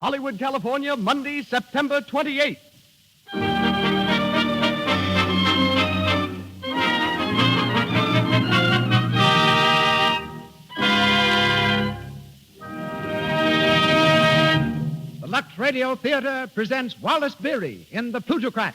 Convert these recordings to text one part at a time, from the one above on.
Hollywood, California, Monday, September 28th. The Lux Radio Theater presents Wallace Beery in The Plutocrat.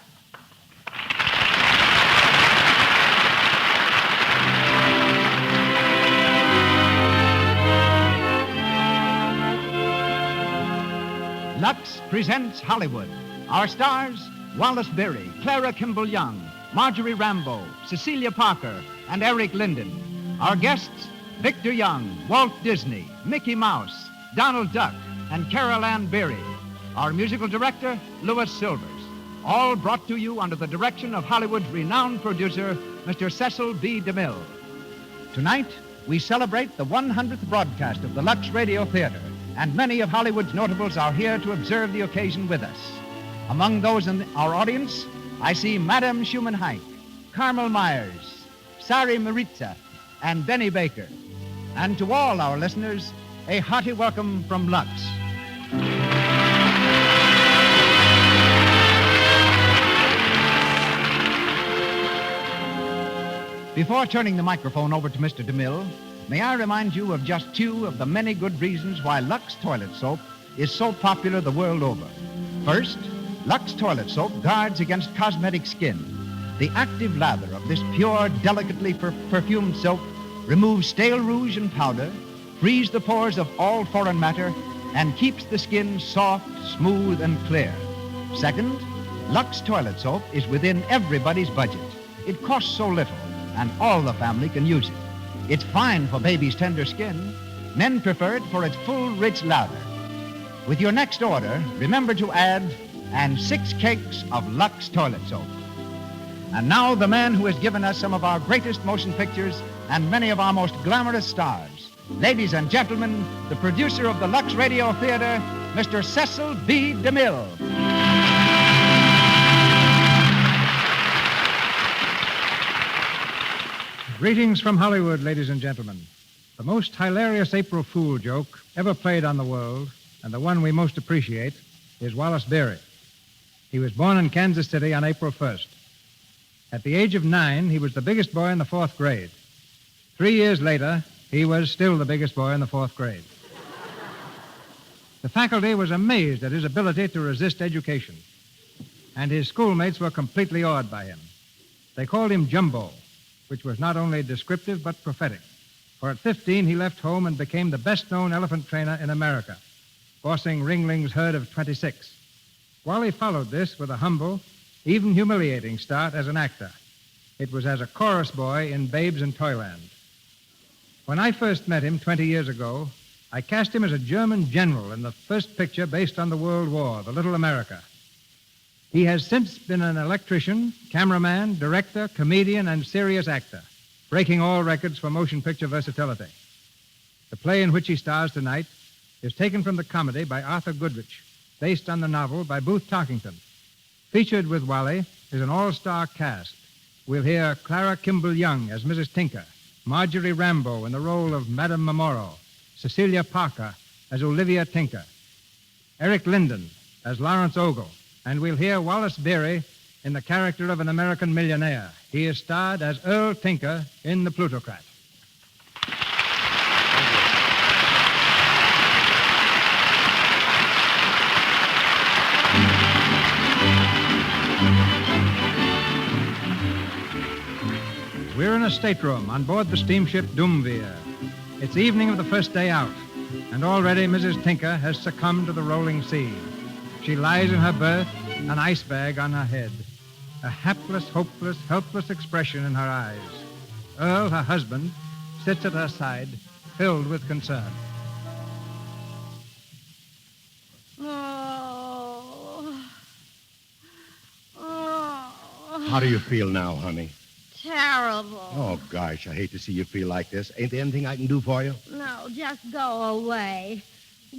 Lux presents Hollywood. Our stars, Wallace Beery, Clara Kimball Young, Marjorie Rambeau, Cecilia Parker, and Eric Linden. Our guests, Victor Young, Walt Disney, Mickey Mouse, Donald Duck, and Carol Ann Beery. Our musical director, Louis Silvers. All brought to you under the direction of Hollywood's renowned producer, Mr. Cecil B. DeMille. Tonight, we celebrate the 100th broadcast of the Lux Radio Theater, and many of Hollywood's notables are here to observe the occasion with us. Among those in our audience, I see Madame Schumann-Heink, Carmel Myers, Sari Maritza, and Benny Baker. And to all our listeners, a hearty welcome from Lux. Before turning the microphone over to Mr. DeMille, may I remind you of just two of the many good reasons why Lux toilet soap is so popular the world over. First, Lux toilet soap guards against cosmetic skin. The active lather of this pure, delicately perfumed soap removes stale rouge and powder, frees the pores of all foreign matter, and keeps the skin soft, smooth, and clear. Second, Lux toilet soap is within everybody's budget. It costs so little, and all the family can use it. It's fine for baby's tender skin. Men prefer it for its full, rich lather. With your next order, remember to add, and 6 cakes of Lux toilet soap. And now the man who has given us some of our greatest motion pictures and many of our most glamorous stars. Ladies and gentlemen, the producer of the Lux Radio Theater, Mr. Cecil B. DeMille. Greetings from Hollywood, ladies and gentlemen. The most hilarious April Fool joke ever played on the world, and the one we most appreciate, is Wallace Beery. He was born in Kansas City on April 1st. At the age of 9, he was the biggest boy in the 4th grade. 3 years later, he was still the biggest boy in the 4th grade. The faculty was amazed at his ability to resist education, and his schoolmates were completely awed by him. They called him Jumbo, which was not only descriptive but prophetic. For at 15, he left home and became the best-known elephant trainer in America, bossing Ringling's herd of 26. Wally followed this with a humble, even humiliating start as an actor. It was as a chorus boy in Babes in Toyland. When I first met him 20 years ago, I cast him as a German general in the first picture based on the World War, The Little America. He has since been an electrician, cameraman, director, comedian, and serious actor, breaking all records for motion picture versatility. The play in which he stars tonight is taken from the comedy by Arthur Goodrich, based on the novel by Booth Tarkington. Featured with Wally is an all-star cast. We'll hear Clara Kimball Young as Mrs. Tinker, Marjorie Rambeau in the role of Madame Memoro, Cecilia Parker as Olivia Tinker, Eric Linden as Lawrence Ogle, and we'll hear Wallace Beery in the character of an American millionaire. He is starred as Earl Tinker in The Plutocrat. We're in a stateroom on board the steamship Doomveer. It's evening of the first day out, and already Mrs. Tinker has succumbed to the rolling sea. She lies in her berth, an ice bag on her head, a hapless, hopeless, helpless expression in her eyes. Earl, her husband, sits at her side, filled with concern. How do you feel now, honey? Terrible. Oh, gosh, I hate to see you feel like this. Ain't there anything I can do for you? No, just go away.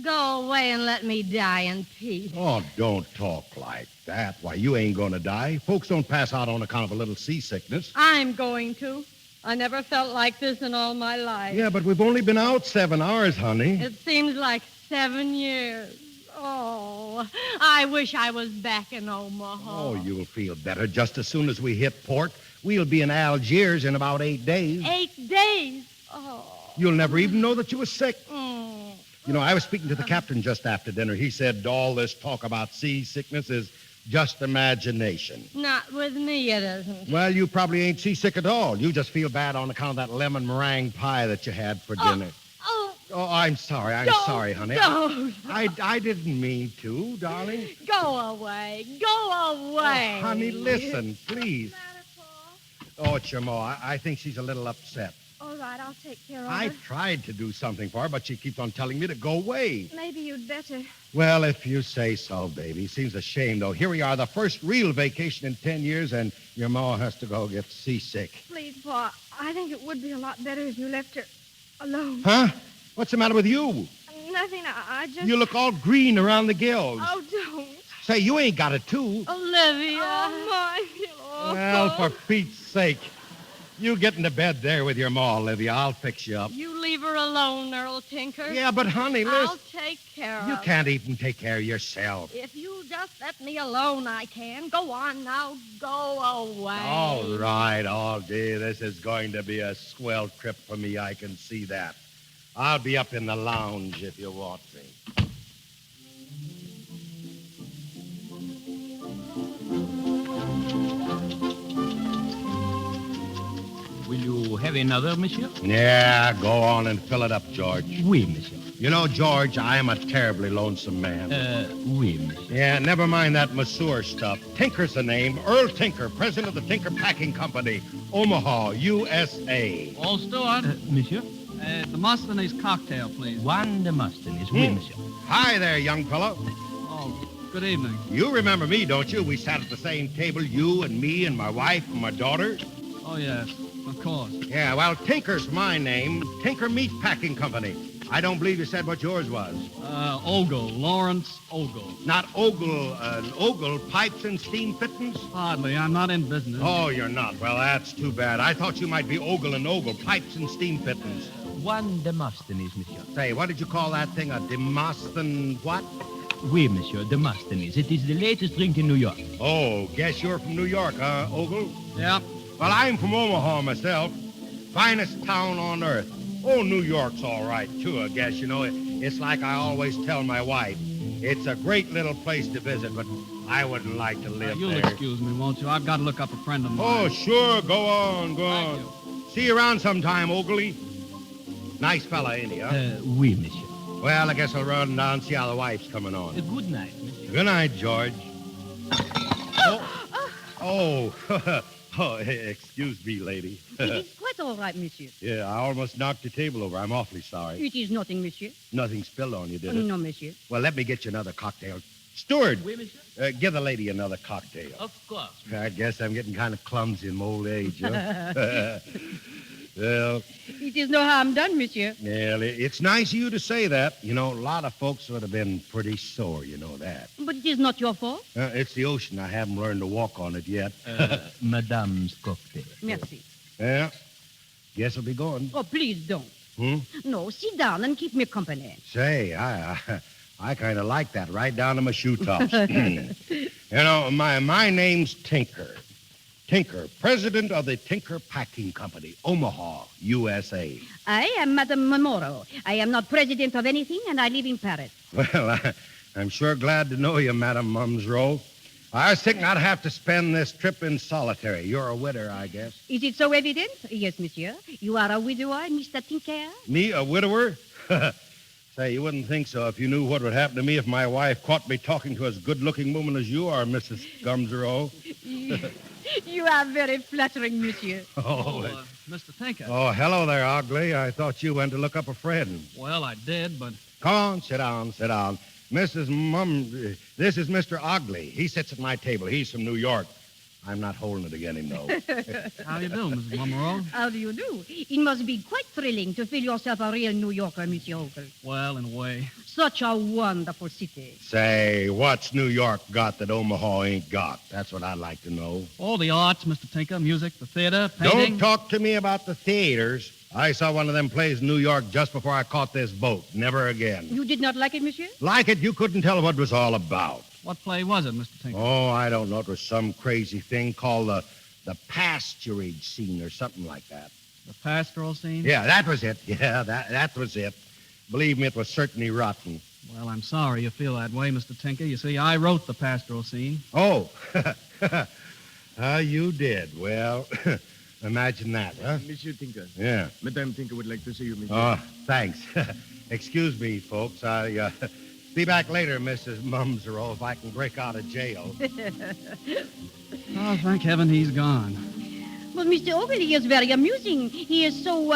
Go away and let me die in peace. Oh, don't talk like that. Why, you ain't going to die. Folks don't pass out on account of a little seasickness. I'm going to. I never felt like this in all my life. Yeah, but we've only been out 7 hours, honey. It seems like 7 years. Oh, I wish I was back in Omaha. Oh, you'll feel better just as soon as we hit port. We'll be in Algiers in about 8 days. 8 days? Oh. You'll never even know that you were sick. Mm. You know, I was speaking to the captain just after dinner. He said all this talk about seasickness is just imagination. Not with me, it isn't. Well, you probably ain't seasick at all. You just feel bad on account of that lemon meringue pie that you had for dinner. Oh, I'm sorry. I'm sorry, honey. Don't. I didn't mean to, darling. Go away. Go away. Oh, honey, listen, please. What's the matter, Pa? Oh, it's your ma. I think she's a little upset. All right, I'll take care of I her. tried to do something for her, but she keeps on telling me to go away. Maybe you'd better. Well, if you say so, baby. Seems a shame, though. Here we are, the first real vacation in 10 years, and your ma has to go get seasick. Please, Pa, I think it would be a lot better if you left her alone. Huh? What's the matter with you? Nothing, I just... You look all green around the gills. Oh, don't. Say, you ain't got it, too. Olivia. Oh, my. Oh. Well, for Pete's sake. You get into bed there with your ma, Olivia. I'll fix you up. You leave her alone, Earl Tinker. Yeah, but, honey, listen. I'll take care of You her. can't even take care of yourself. If you just let me alone, I can. Go on now. Go away. All right, all day. This is going to be a swell trip for me. I can see that. I'll be up in the lounge if you want me. Will you have another, monsieur? Yeah, go on and fill it up, George. Oui, monsieur. You know, George, I am a terribly lonesome man. Oui, monsieur. Yeah, never mind that masseur stuff. Tinker's the name. Earl Tinker, president of the Tinker Packing Company, Omaha, USA. All steward. Monsieur? Demosthenes cocktail, please. One Demosthenes. Oui, monsieur. Hi there, young fellow. Oh, good evening. You remember me, don't you? We sat at the same table, you and me and my wife and my daughter. Oh, yes, of course. Yeah, well, Tinker's my name. Tinker Meat Packing Company. I don't believe you said what yours was. Ogle, Lawrence Ogle. Not Ogle, Ogle Pipes and Steam Fittings? Hardly, I'm not in business. Oh, you're not. Well, that's too bad. I thought you might be Ogle and Ogle, Pipes and Steam Fittings. One Demosthenes, monsieur. Say, what did you call that thing? A Demosthenes what? Oui, monsieur, Demosthenes. It is the latest drink in New York. Oh, guess you're from New York, huh, Ogle? Yeah. Well, I'm from Omaha myself. Finest town on earth. Oh, New York's all right, too, I guess. You know, it's like I always tell my wife. It's a great little place to visit, but I wouldn't like to live You'll there. excuse me, won't you? I've got to look up a friend of mine. Oh, sure. Go on, go Thank on. you. See you around sometime, Oakley. Nice fella, ain't he, huh? Oui, monsieur. Well, I guess I'll run down and see how the wife's coming on. Good night, monsieur. Good night, George. Oh, oh, excuse me, lady. It is quite all right, monsieur. Yeah, I almost knocked the table over. I'm awfully sorry. It is nothing, monsieur. Nothing spilled on you, did it? No, monsieur. Well, let me get you another cocktail. Steward, Oui, monsieur. give the lady another cocktail. Of course. I guess I'm getting kind of clumsy in my old age, huh? Well, It is no harm done, monsieur. yeah, it's nice of you to say that. You know, a lot of folks would have been pretty sore, you know that. But it is not your fault. It's the ocean. I haven't learned to walk on it yet. Madame's cocktail. Merci. Yeah, guess I'll be going. Oh, please don't. Hmm? No, sit down and keep me company. Say, I kind of like that, right down to my shoe tops. You know, my name's Tinker. Tinker, president of the Tinker Packing Company, Omaha, USA. I am Madame Memoro. I am not president of anything, and I live in Paris. Well, I'm sure glad to know you, Madame Mumsrow. I was thinking I'd have to spend this trip in solitary. You're a widower, I guess. Is it so evident? Yes, monsieur. You are a widower, Mr. Tinker? Me, a widower? Say, you wouldn't think so if you knew what would happen to me if my wife caught me talking to as good-looking woman as you are, Mrs. Gumsrow. You are very flattering, monsieur. Mr. Tinker. Oh, hello there, Ogley. I thought you went to look up a friend. Well, I did, but... Come on, sit down, sit down. This is Mr. Ogley. He sits at my table. He's from New York. I'm not holding it again him, though. How do you do, Mrs. Momoro? How do you do? It must be quite thrilling to feel yourself a real New Yorker, Monsieur Ogle. Well, in a way. Such a wonderful city. Say, what's New York got that Omaha ain't got? That's what I'd like to know. All the arts, Mr. Tinker, music, the theater, painting. Don't talk to me about the theaters. I saw one of them plays in New York just before I caught this boat. Never again. You did not like it, monsieur? Like it, you couldn't tell what it was all about. What play was it, Mr. Tinker? Oh, I don't know. It was some crazy thing called the pasturage scene or something like that. The pastoral scene? Yeah, that was it. Yeah, that was it. Believe me, it was certainly rotten. Well, I'm sorry you feel that way, Mr. Tinker. You see, I wrote the pastoral scene. Oh, you did. Well, imagine that, huh? Monsieur Tinker. Yeah. Madame Tinker would like to see you, monsieur. Oh, thanks. Excuse me, folks. I be back later, Mrs. Mumsero, if I can break out of jail. Oh, thank heaven he's gone. But Mr. Ogle, he is very amusing. He is so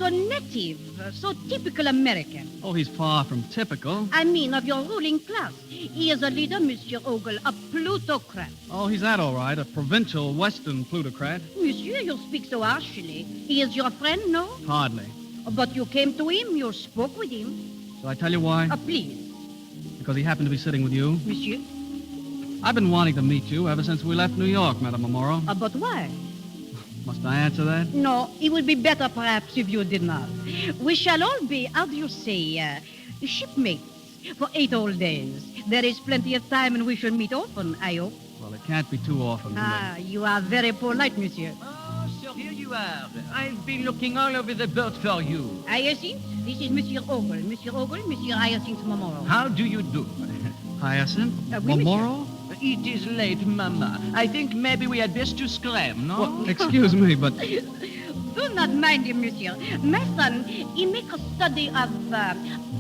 native, so typical American. Oh, he's far from typical. I mean, of your ruling class. He is a leader, Monsieur Ogle, a plutocrat. Oh, he's that all right, a provincial western plutocrat. Monsieur, you speak so harshly. He is your friend, no? Hardly. But you came to him, you spoke with him. Shall I tell you why? Please, Because he happened to be sitting with you. monsieur. I've been wanting to meet you ever since we left New York, Madame Momoro. But why? Must I answer that? No, it would be better perhaps if you did not. We shall all be, how do you say, shipmates for 8 whole days. There is plenty of time and we shall meet often, I hope. Well, it can't be too often. You are very polite, monsieur. Oh, so here you are. I've been looking all over the boat for you. Hyacinth, this is Monsieur Ogle. Monsieur Ogle, Monsieur Hyacinth Momoro. How do you do? Hyacinth? Oui, Momoro? It is late, Mama. I think maybe we had best to scram, no? Well, excuse me, but... Do not mind him, monsieur. My son, he makes a study of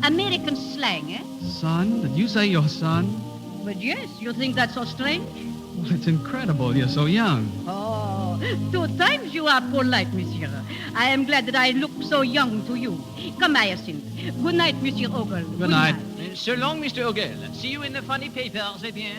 American slang, eh? Son? Did you say your son? But yes, you think that's so strange? Well, it's incredible. You're so young. Oh, 2 times you are polite, monsieur. I am glad that I look so young to you. Come, Hyacinth. Good night, Monsieur Ogle. Good night. So long, Mr. Ogle. See you in the funny papers, eh bien?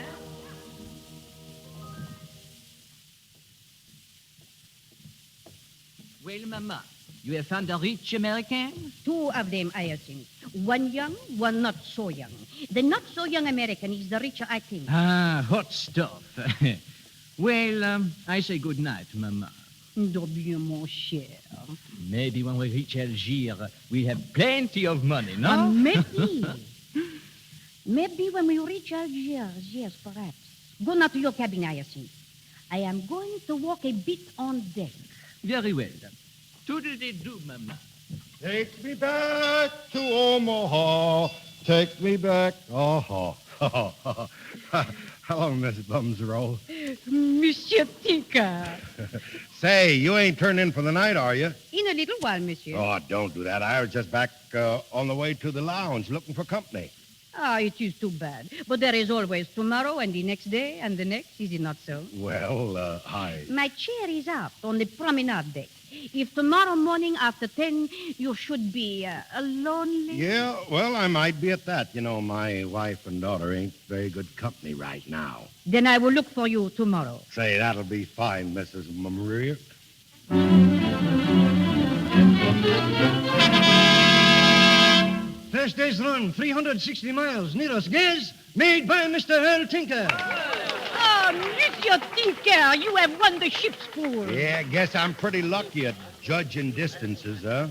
Well, Mama, you have found a rich American? 2 of them, Hyacinth. One young, one not so young. The not so young American is the richer, I think. Ah, hot stuff. Well, I say good night, Mama. De bien, mon cher. Maybe when we reach Algiers, we'll have plenty of money, no? Maybe. Maybe when we reach Algiers, yes, perhaps. Go now to your cabin, Hyacinth. I am going to walk a bit on deck. Very well. Toodle-dee-doo, Mama. Take me back to Omaha. Take me back. Oh, hello, Miss Bumsero. Monsieur Tinker. Say, you ain't turned in for the night, are you? In a little while, monsieur. Oh, don't do that. I was just back on the way to the lounge looking for company. It is too bad. But there is always tomorrow and the next day and the next, is it not so? Well, My chair is out on the promenade deck. If tomorrow morning after 10 you should be lonely... Yeah, well, I might be at that. You know, my wife and daughter ain't very good company right now. Then I will look for you tomorrow. Say, that'll be fine, Mrs. Maria. First day's run, 360 miles. Nearest guess, made by Mr. Earl Tinker. Oh, Monsieur Tinker, you have won the ship's pool. Yeah, guess I'm pretty lucky at judging distances, huh?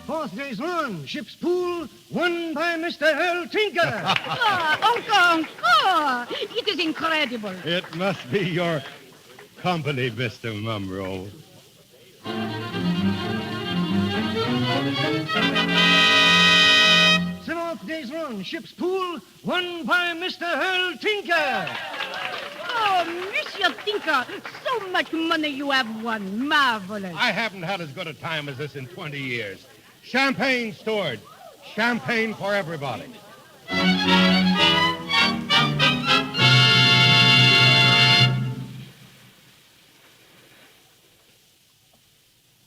Fourth day's run, ship's pool, won by Mr. Earl Tinker. Encore. It is incredible. It must be your company, Mr. Mumro. Seventh day's run, ship's pool, won by Mr. Earl Tinker. Oh, Monsieur Tinker, so much money you have won. Marvelous. I haven't had as good a time as this in 20 years. Champagne, steward. Champagne for everybody.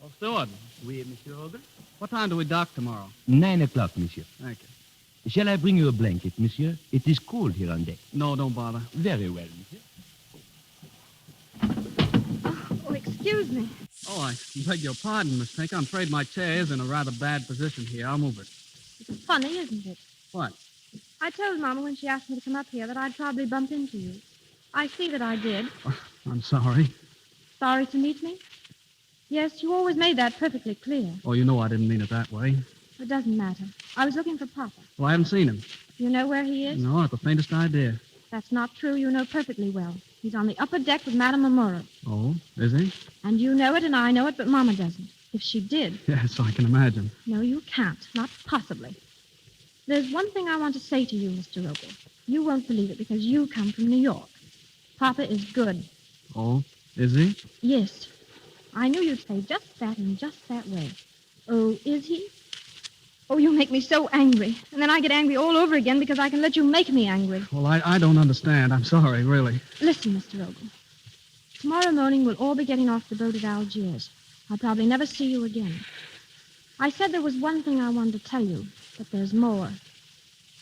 Oh, steward. Oui, Monsieur Ogle? What time do we dock tomorrow? 9 o'clock, Monsieur. Thank you. Shall I bring you a blanket, monsieur? It is cold here on deck. No, don't bother. Very well, monsieur. Oh, excuse me. Oh, I beg your pardon, Miss Tinker. I'm afraid my chair is in a rather bad position here. I'll move it. It's funny, isn't it? What? I told Mama when she asked me to come up here that I'd probably bump into you. I see that I did. I'm sorry. Sorry to meet me? Yes, you always made that perfectly clear. Oh, you know I didn't mean it that way. It doesn't matter. I was looking for Papa. Well, I haven't seen him. You know where he is? No, not the faintest idea. That's not true. You know perfectly well. He's on the upper deck with Madame Amora. Oh, is he? And you know it and I know it, but Mama doesn't. If she did... Yes, I can imagine. No, you can't. Not possibly. There's one thing I want to say to you, Mr. Ogle. You won't believe it because you come from New York. Papa is good. Oh, is he? Yes. I knew you'd say just that in just that way. Oh, is he? Oh, you make me so angry. And then I get angry all over again because I can let you make me angry. Well, I don't understand. I'm sorry, really. Listen, Mr. Ogle. Tomorrow morning we'll all be getting off the boat at Algiers. I'll probably never see you again. I said there was one thing I wanted to tell you, but there's more.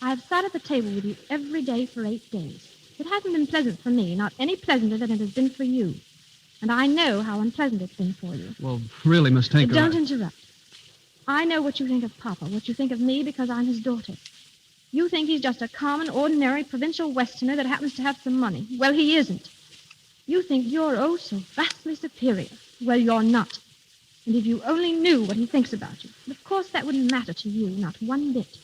I have sat at the table with you every day for 8 days. It hasn't been pleasant for me, not any pleasanter than it has been for you. And I know how unpleasant it's been for you. Well, really, Miss Tinker... Don't interrupt. I know what you think of Papa, what you think of me because I'm his daughter. You think he's just a common, ordinary, provincial Westerner that happens to have some money. Well, he isn't. You think you're oh so vastly superior. Well, you're not. And if you only knew what he thinks about you. But of course, that wouldn't matter to you, not one bit.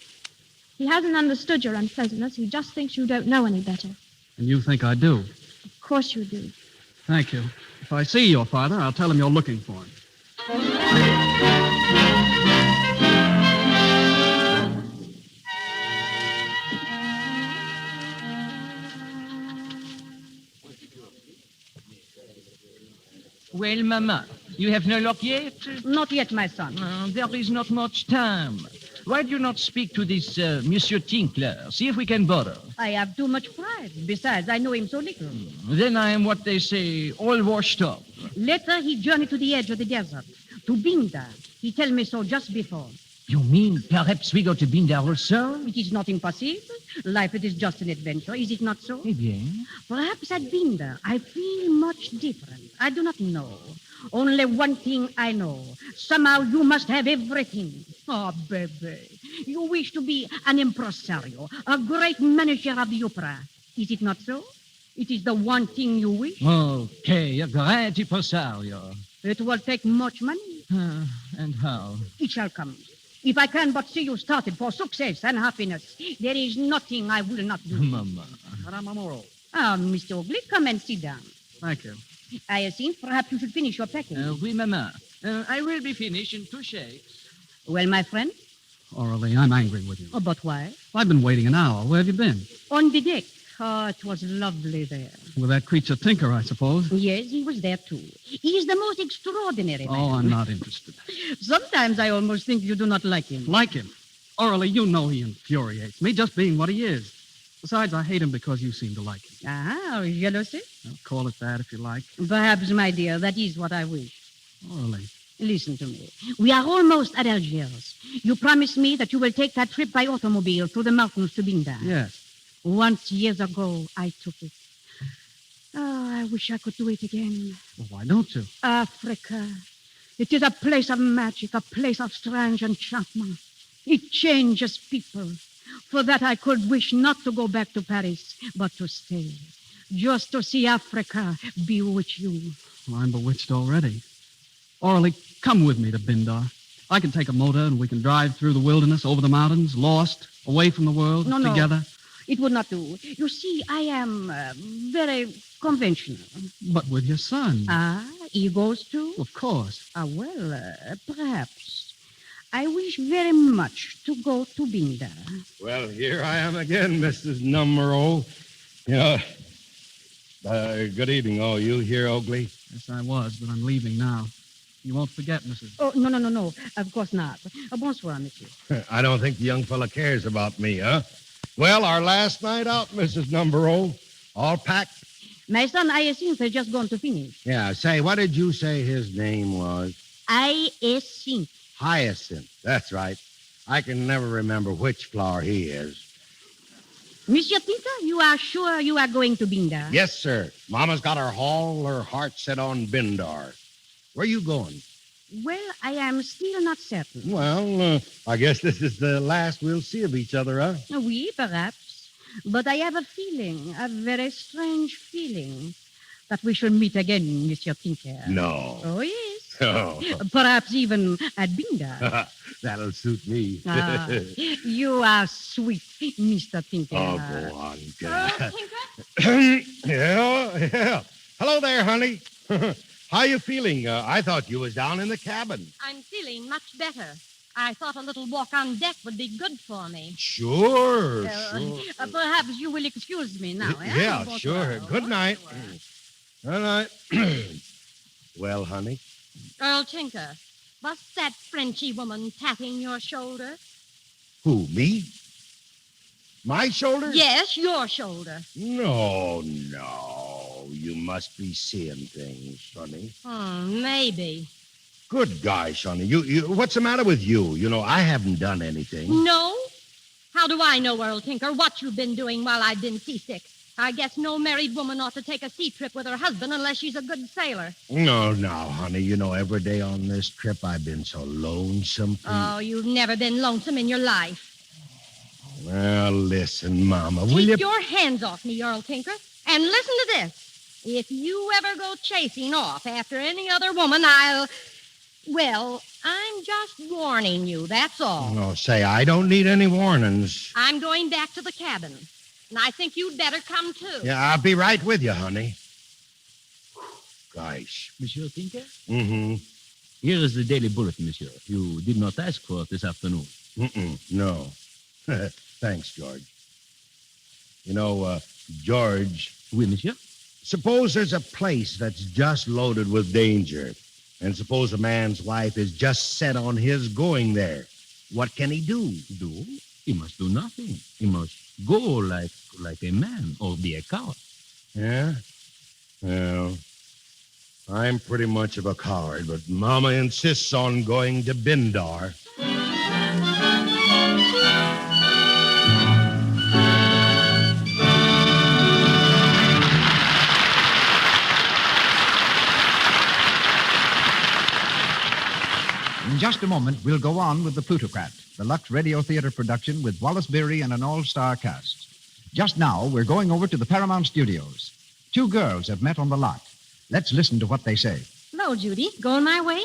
He hasn't understood your unpleasantness. He just thinks you don't know any better. And you think I do? Of course you do. Thank you. If I see your father, I'll tell him you're looking for him. Well, Mama, you have no luck yet? Not yet, my son. There is not much time. Why do you not speak to this Monsieur Tinkler? See if we can borrow. I have too much pride. Besides, I know him so little. Then I am what they say, all washed up. Later, he journeyed to the edge of the desert, to Binda. He told me so just before. You mean perhaps we go to Binda also? It is not impossible. Life, it is just an adventure, is it not so? Eh bien. Perhaps at Binda, I feel much different. I do not know. Only one thing I know. Somehow you must have everything. Oh, baby. You wish to be an impresario, a great manager of the opera. Is it not so? It is the one thing you wish. Okay, a great impresario. It will take much money. And how? It shall come. If I can but see you started for success and happiness, there is nothing I will not do. Mama. Madame Amora. Mr. Oakley, come and sit down. Thank you. I think perhaps you should finish your packing. Oui, Mama. I will be finished in 2 shakes. Well, my friend? Orally, I'm angry with you. Oh, but why? I've been waiting an hour. Where have you been? On the deck. Oh, it was lovely there. With that creature Tinker, I suppose. Yes, he was there, too. He is the most extraordinary man. Oh, I'm not interested. Sometimes I almost think you do not like him. Like him? Orally, you know he infuriates me, just being what he is. Besides, I hate him because you seem to like him. Jealousy? Well, call it that if you like. Perhaps, my dear, that is what I wish. Orally. Listen to me. We are almost at Algiers. You promised me that you will take that trip by automobile through the mountains to Binda. Yes. Once, years ago, I took it. Oh, I wish I could do it again. Well, why don't you? Africa. It is a place of magic, a place of strange enchantment. It changes people. For that, I could wish not to go back to Paris, but to stay. Just to see Africa bewitch you. Well, I'm bewitched already. Orally, come with me to Bindar. I can take a motor and we can drive through the wilderness, over the mountains, lost, away from the world, together. No. It would not do. You see, I am very conventional. But with your son. He goes too? Of course. Perhaps. I wish very much to go to Binda. Well, here I am again, Mrs. Numero. Good evening, all you here, Oakley. Yes, I was, but I'm leaving now. You won't forget, Mrs. Oh, no. Of course not. Bonsoir, monsieur. I don't think the young fella cares about me, huh? Well, our last night out, Mrs. Numero. All packed? My son, Hyacinth, has just gone to finish. Yeah, say, what did you say his name was? Hyacinth. Hyacinth. That's right. I can never remember which flower he is. Monsieur Tinker, you are sure you are going to Bindar? Yes, sir. Mama's got her heart set on Bindar. Where you going? Well, I am still not certain. Well, I guess this is the last we'll see of each other, huh? Oui, perhaps. But I have a feeling, a very strange feeling, that we shall meet again, Monsieur Tinker. No. Oh, yes. Oh. Perhaps even at Bindar. That'll suit me. You are sweet, Mr. Tinker. Oh, go on, Earl Tinker. Yeah. Hello there, honey. How you feeling? I thought you was down in the cabin. I'm feeling much better. I thought a little walk on deck would be good for me. Sure. Perhaps you will excuse me now. Yeah, sure. Good night. Good night. Well, honey? Earl Tinker, what's that Frenchy woman tapping your shoulder? Who, me? My shoulder? Yes, your shoulder. No. You must be seeing things, honey. Maybe. Good gosh, honey. You, what's the matter with you? You know, I haven't done anything. No? How do I know, Earl Tinker, what you've been doing while I've been seasick? I guess no married woman ought to take a sea trip with her husband unless she's a good sailor. No, honey. You know, every day on this trip, I've been so lonesome. Oh, you've never been lonesome in your life. Well, listen, Mama, will Keep you... your hands off me, Earl Tinker. And listen to this. If you ever go chasing off after any other woman, Well, I'm just warning you, that's all. No, say, I don't need any warnings. I'm going back to the cabin. And I think you'd better come, too. Yeah, I'll be right with you, honey. Gosh. Monsieur Tinker? Mm-hmm. Here is the Daily Bulletin, monsieur. You did not ask for it this afternoon. No. Thanks, George. You know, George... Oui, monsieur? Suppose there's a place that's just loaded with danger, and suppose a man's wife is just set on his going there. What can he do? Do? He must do nothing. He must go like a man or be a coward. Yeah? Well, I'm pretty much of a coward, but Mama insists on going to Bindar. In just a moment, we'll go on with the Plutocrat, the Lux Radio Theater production with Wallace Beery and an all-star cast. Just now, we're going over to the Paramount Studios. Two girls have met on the lot. Let's listen to what they say. Hello, Judy. Going my way?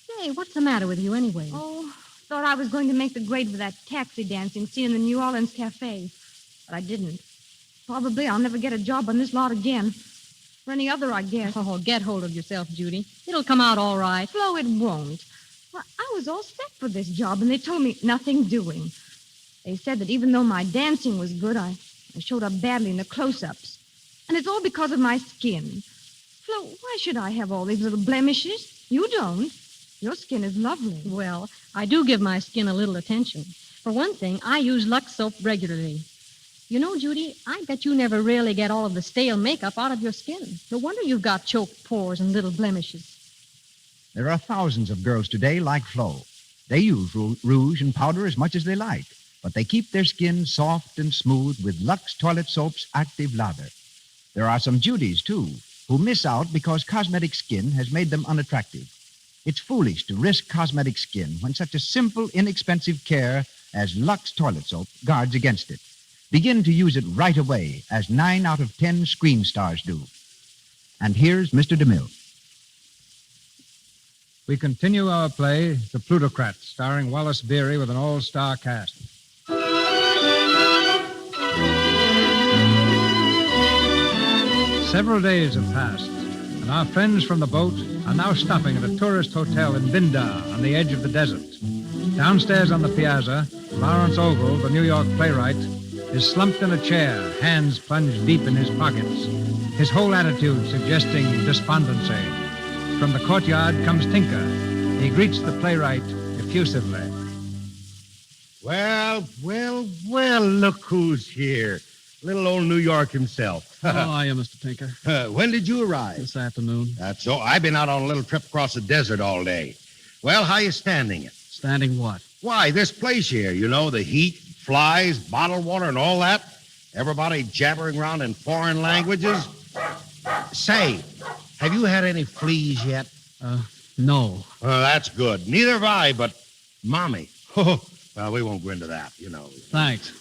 Say, what's the matter with you anyway? Oh, thought I was going to make the grade for that taxi dancing scene in the New Orleans cafe. But I didn't. Probably I'll never get a job on this lot again. Or any other, I guess. Oh, get hold of yourself, Judy. It'll come out all right. Flo, it won't. Well, I was all set for this job, and they told me nothing doing. They said that even though my dancing was good, I showed up badly in the close-ups. And it's all because of my skin. Flo, why should I have all these little blemishes? You don't. Your skin is lovely. Well, I do give my skin a little attention. For one thing, I use Lux soap regularly. You know, Judy, I bet you never really get all of the stale makeup out of your skin. No wonder you've got choked pores and little blemishes. There are thousands of girls today like Flo. They use rouge and powder as much as they like, but they keep their skin soft and smooth with Lux Toilet Soap's active lather. There are some Judys, too, who miss out because cosmetic skin has made them unattractive. It's foolish to risk cosmetic skin when such a simple, inexpensive care as Lux Toilet Soap guards against it. Begin to use it right away, as 9 out of 10 screen stars do. And here's Mr. DeMille. We continue our play, The Plutocrat, starring Wallace Beery with an all-star cast. Several days have passed, and our friends from the boat are now stopping at a tourist hotel in Bindar on the edge of the desert. Downstairs on the piazza, Lawrence Ogle, the New York playwright, is slumped in a chair, hands plunged deep in his pockets, his whole attitude suggesting despondency. From the courtyard comes Tinker. He greets the playwright effusively. Well, look who's here. Little old New York himself. How are you, Mr. Tinker? When did you arrive? This afternoon. That's so. I've been out on a little trip across the desert all day. Well, how you standing it? Standing what? Why, this place here, you know, the heat, flies, bottled water, and all that. Everybody jabbering around in foreign languages. Say, have you had any fleas yet? No. That's good. Neither have I, but Mommy. Well, we won't go into that, you know. Thanks.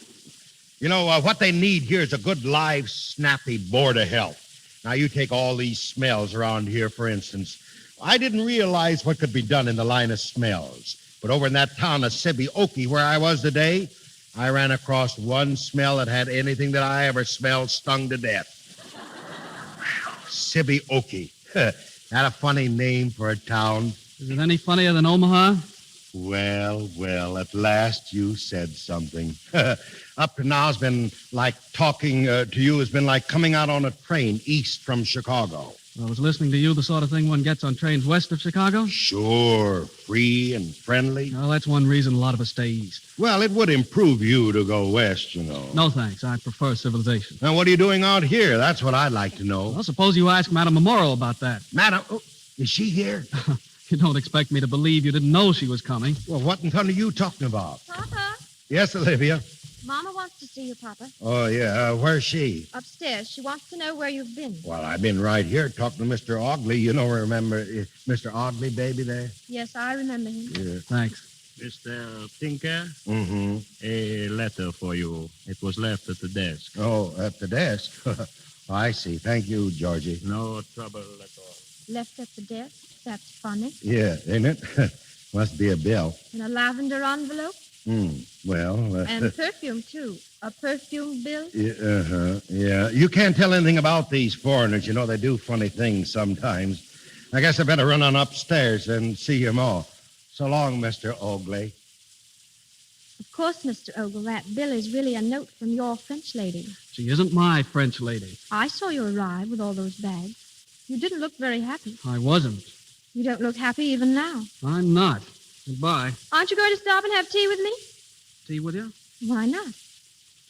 You know, what they need here is a good, live, snappy board of health. Now, you take all these smells around here, for instance. I didn't realize what could be done in the line of smells. But over in that town of Sibioki, where I was today, I ran across one smell that had anything that I ever smelled stung to death. Sibioki. That a funny name for a town? Is it any funnier than Omaha? Well, at last you said something. Up to now has been like talking to you has been like coming out on a train east from Chicago. Well, was listening to you the sort of thing one gets on trains west of Chicago? Sure, free and friendly. Well, that's one reason a lot of us stay east. Well, it would improve you to go west, you know. No, thanks. I prefer civilization. Now, what are you doing out here? That's what I'd like to know. Well, suppose you ask Madame Memorial about that. Madam, is she here? You don't expect me to believe you didn't know she was coming. Well, what in thunder are you talking about? Papa, Yes, Olivia. Mama wants to see you, Papa. Oh, yeah. Where's she? Upstairs. She wants to know where you've been. Well, I've been right here talking to Mr. Ogley. You know, remember Mr. Ogley, baby, there? Yes, I remember him. Yeah. Thanks. Mr. Tinker, Mm-hmm. a letter for you. It was left at the desk. Oh, at the desk. I see. Thank you, Georgie. No trouble at all. Left at the desk. That's funny. Yeah, ain't it? Must be a bill. In a lavender envelope. Well. And perfume, too. A perfume bill. Yeah, yeah. You can't tell anything about these foreigners. You know, they do funny things sometimes. I guess I better run on upstairs and see him all. So long, Mr. Ogley. Of course, Mr. Ogle, that bill is really a note from your French lady. She isn't my French lady. I saw you arrive with all those bags. You didn't look very happy. I wasn't. You don't look happy even now. I'm not. Goodbye. Aren't you going to stop and have tea with me? Tea with you? Why not?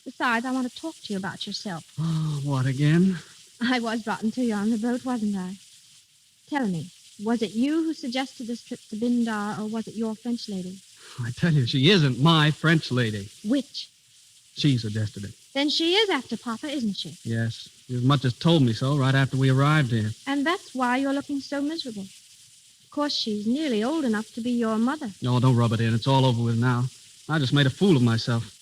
Besides, I want to talk to you about yourself. Oh, what again? I was rotten to you on the boat, wasn't I? Tell me, was it you who suggested this trip to Bindar, or was it your French lady? I tell you, she isn't my French lady. Which? She suggested it. Then she is after Papa, isn't she? Yes. She as much as told me so right after we arrived here. And that's why you're looking so miserable. Of course, she's nearly old enough to be your mother. No, don't rub it in. It's all over with now. I just made a fool of myself.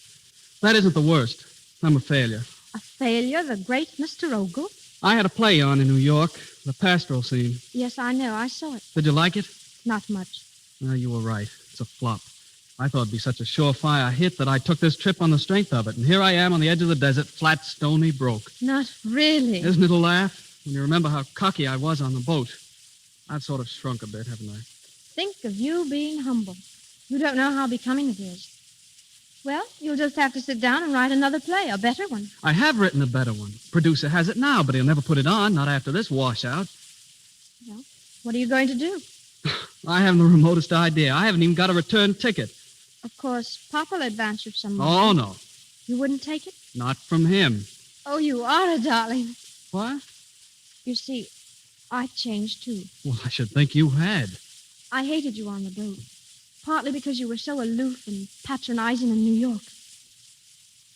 That isn't the worst. I'm a failure. A failure, the great Mr. Ogle? I had a play on in New York, the pastoral scene. Yes, I know. I saw it. Did you like it? Not much. No, you were right. It's a flop. I thought it'd be such a surefire hit that I took this trip on the strength of it. And here I am on the edge of the desert, flat, stony, broke. Not really. Isn't it a laugh? When you remember how cocky I was on the boat. I've sort of shrunk a bit, haven't I? Think of you being humble. You don't know how becoming it is. Well, you'll just have to sit down and write another play, a better one. I have written a better one. Producer has it now, but he'll never put it on, not after this washout. Well, what are you going to do? I haven't the remotest idea. I haven't even got a return ticket. Of course, Papa'll advance you some money. Oh, no. You wouldn't take it? Not from him. Oh, you are a darling. What? You see, I changed, too. Well, I should think you had. I hated you on the boat, partly because you were so aloof and patronizing in New York.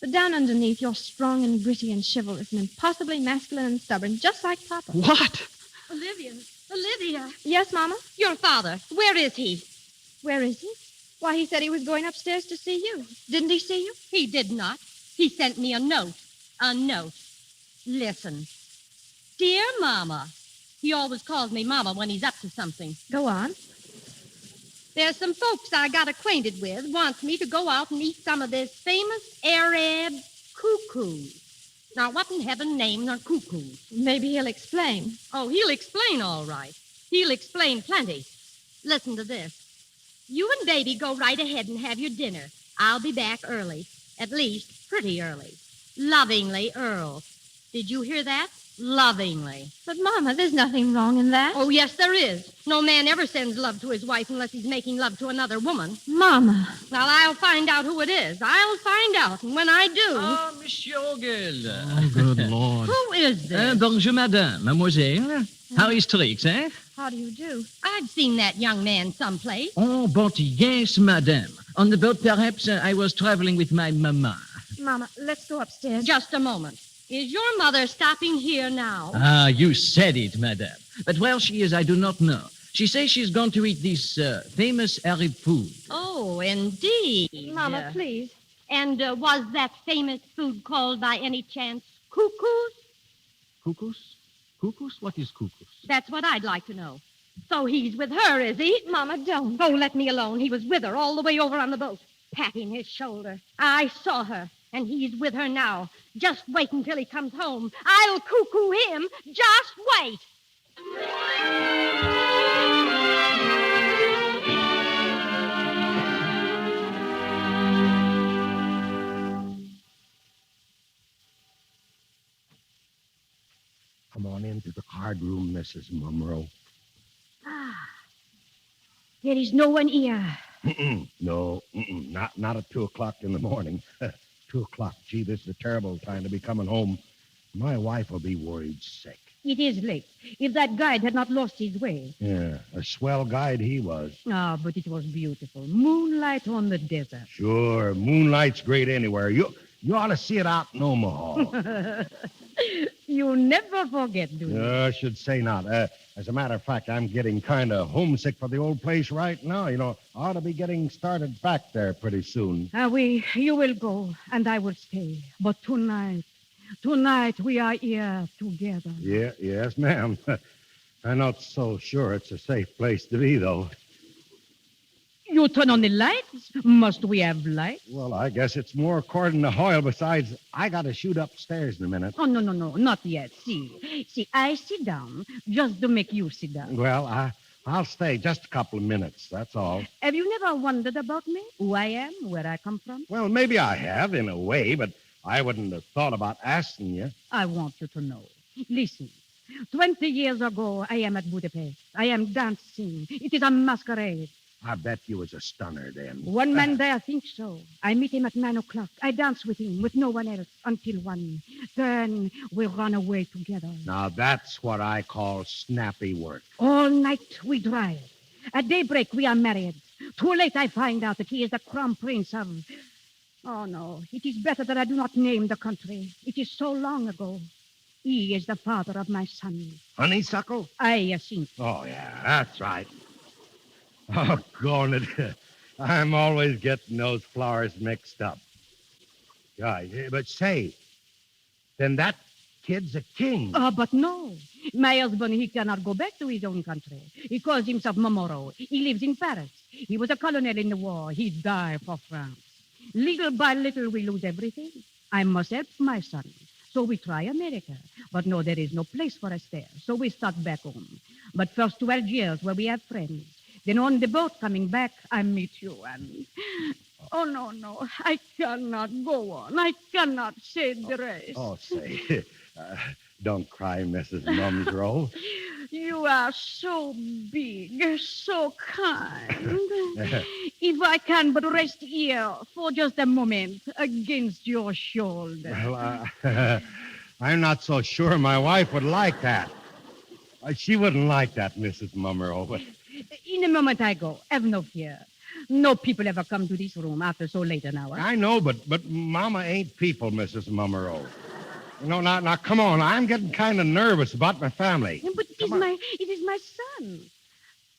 But down underneath, you're strong and gritty and chivalrous and impossibly masculine and stubborn, just like Papa. What? Olivia. Yes, Mama? Your father. Where is he? Where is he? Why, he said he was going upstairs to see you. Didn't he see you? He did not. He sent me a note. A note. Listen. Dear Mama. He always calls me Mama when he's up to something. Go on. There's some folks I got acquainted with wants me to go out and eat some of this famous Arab cuckoos. Now, what in heaven's name are cuckoos? Maybe he'll explain. Oh, he'll explain all right. He'll explain plenty. Listen to this. You and Baby go right ahead and have your dinner. I'll be back early. At least, pretty early. Lovingly, Earl. Did you hear that? Lovingly. But, Mama, there's nothing wrong in that. Oh, yes, there is. No man ever sends love to his wife unless he's making love to another woman. Mama. Well, I'll find out who it is. I'll find out. And when I do... Ah, Monsieur Ogle. Oh, good Lord. Who is this? Bonjour, madame. Mademoiselle. How is tricks, eh? How do you do? I've seen that young man someplace. Oh, but yes, madame. On the boat, perhaps, I was traveling with my mama. Mama, let's go upstairs. Just a moment. Is your mother stopping here now? Ah, you said it, madame. But where she is, I do not know. She says she's going to eat this famous Arab food. Oh, indeed. Mama, please. And was that famous food called by any chance cuckoos? Cuckoos? Cuckoos? What is cuckoos? That's what I'd like to know. So he's with her, is he? Mama, don't. Oh, let me alone. He was with her all the way over on the boat, patting his shoulder. I saw her, and he's with her now. Just wait until he comes home. I'll cuckoo him. Just wait. Come on into the card room, Mrs. Mumro. There is no one here. No, not at 2 o'clock in the morning. 2 o'clock. Gee, this is a terrible time to be coming home. My wife will be worried sick. It is late. If that guide had not lost his way. Yeah, a swell guide he was. Ah, but it was beautiful. Moonlight on the desert. Sure, moonlight's great anywhere. You ought to see it out in Omaha. You never forget, do you? I should say not. As a matter of fact, I'm getting kind of homesick for the old place right now. You know, I ought to be getting started back there pretty soon. You will go, and I will stay. But tonight we are here together. Yes, ma'am. I'm not so sure it's a safe place to be, though. You turn on the lights? Must we have lights? Well, I guess it's more according to Hoyle. Besides, I got to shoot upstairs in a minute. Oh, no, not yet. See, I sit down just to make you sit down. Well, I'll stay just a couple of minutes, that's all. Have you never wondered about me? Who I am, where I come from? Well, maybe I have, in a way, but I wouldn't have thought about asking you. I want you to know. Listen, 20 years ago, I am at Budapest. I am dancing. It is a masquerade. I bet you was a stunner then. One man there thinks so. I meet him at 9 o'clock. I dance with him, with no one else, until 1. Then we run away together. Now, that's what I call snappy work. All night we drive. At daybreak we are married. Too late I find out that he is the crown prince of... Oh, no. It is better that I do not name the country. It is so long ago. He is the father of my son. Honeysuckle? I think. Oh, yeah, that's right. Oh, darn it. I'm always getting those flowers mixed up. Yeah, but say, then that kid's a king. But no. My husband, he cannot go back to his own country. He calls himself Momoro. He lives in Paris. He was a colonel in the war. He died for France. Little by little, we lose everything. I must help my son. So we try America. But no, there is no place for us there. So we start back home. But first to Algiers, where we have friends. Then on the boat coming back, I meet you, and... Oh, no, I cannot go on. I cannot say the rest. Oh, say, don't cry, Mrs. Mumsrow. You are so big, so kind. If I can but rest here for just a moment against your shoulder. Well, I'm not so sure my wife would like that. She wouldn't like that, Mrs. Mumsrow, but... In a moment I go. Have no fear. No people ever come to this room after so late an hour. I know, but Mama ain't people, Mrs. Mumsrow. You know, now, come on. I'm getting kind of nervous about my family. But it is my son.